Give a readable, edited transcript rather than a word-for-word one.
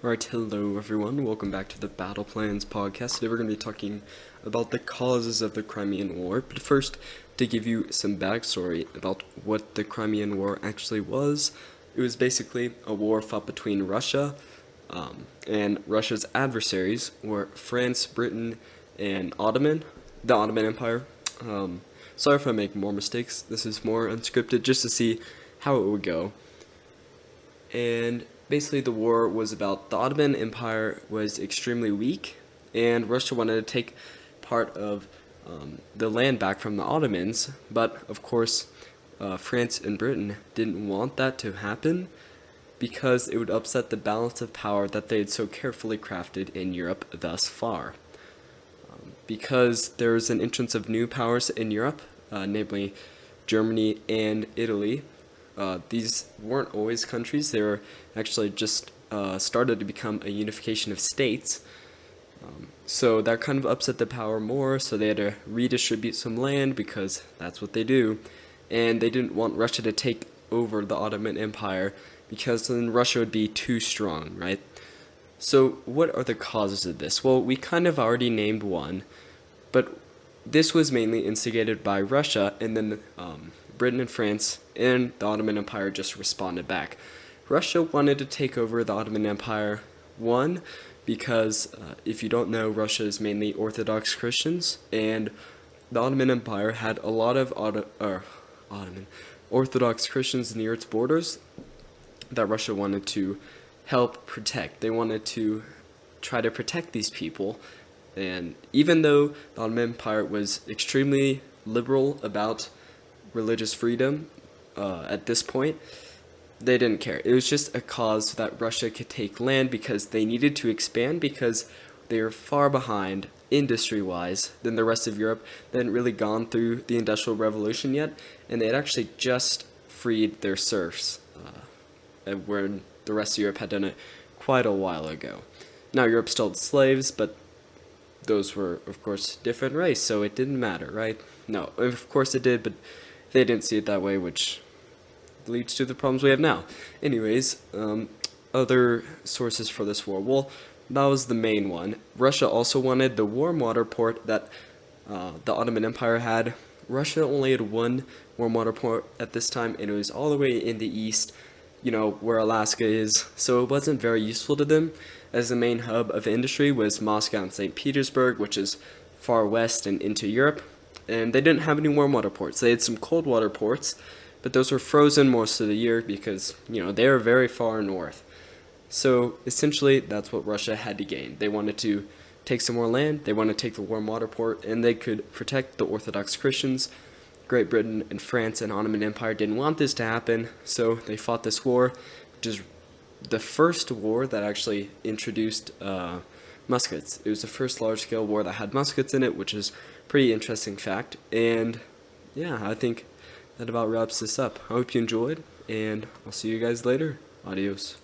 Alright, hello everyone, welcome back to the BattlePlans podcast. Today we're going to be talking about the causes of the Crimean War, but first, to give you some backstory about what the Crimean War actually was, it was basically a war fought between Russia and Russia's adversaries were France, Britain, and the Ottoman Empire. Sorry if I make more mistakes, this is more unscripted just to see how it would go. And basically the war was about the Ottoman Empire was extremely weak, and Russia wanted to take part of the land back from the Ottomans, but of course France and Britain didn't want that to happen because it would upset the balance of power that they had so carefully crafted in Europe thus far. Because there was an entrance of new powers in Europe, namely Germany and Italy. These weren't always countries, they were actually just started to become a unification of states. So that kind of upset the power more, so they had to redistribute some land because that's what they do. And they didn't want Russia to take over the Ottoman Empire because then Russia would be too strong, right? So what are the causes of this? Well, we kind of already named one, but this was mainly instigated by Russia, and then Britain and France and the Ottoman Empire just responded back. Russia wanted to take over the Ottoman Empire, one, because if you don't know, Russia is mainly Orthodox Christians, and the Ottoman Empire had a lot of Ottoman Orthodox Christians near its borders that Russia wanted to help protect. They wanted to try to protect these people, and even though the Ottoman Empire was extremely liberal about religious freedom at this point, they didn't care. It was just a cause so that Russia could take land because they needed to expand because they were far behind industry-wise than the rest of Europe. They hadn't really gone through the Industrial Revolution yet, and they had actually just freed their serfs, where the rest of Europe had done it quite a while ago. Now Europe still had slaves, but those were, of course, different race, so it didn't matter, right? No, of course it did, but they didn't see it that way, which leads to the problems we have now. Anyways, other sources for this war. Well, that was the main one. Russia also wanted the warm water port that the Ottoman Empire had. Russia only had one warm water port at this time, and it was all the way in the east, where Alaska is, so it wasn't very useful to them, as the main hub of industry was Moscow and St. Petersburg, which is far west and into Europe, and they didn't have any warm water ports. They had some cold water ports, but those were frozen most of the year because, they were very far north. So essentially, that's what Russia had to gain. They wanted to take some more land, they wanted to take the warm water port, and they could protect the Orthodox Christians. Great Britain and France and Ottoman Empire didn't want this to happen, so they fought this war, which is the first war that actually introduced muskets. It was the first large-scale war that had muskets in it, which is a pretty interesting fact. And yeah, I think that about wraps this up. I hope you enjoyed, and I'll see you guys later. Adios.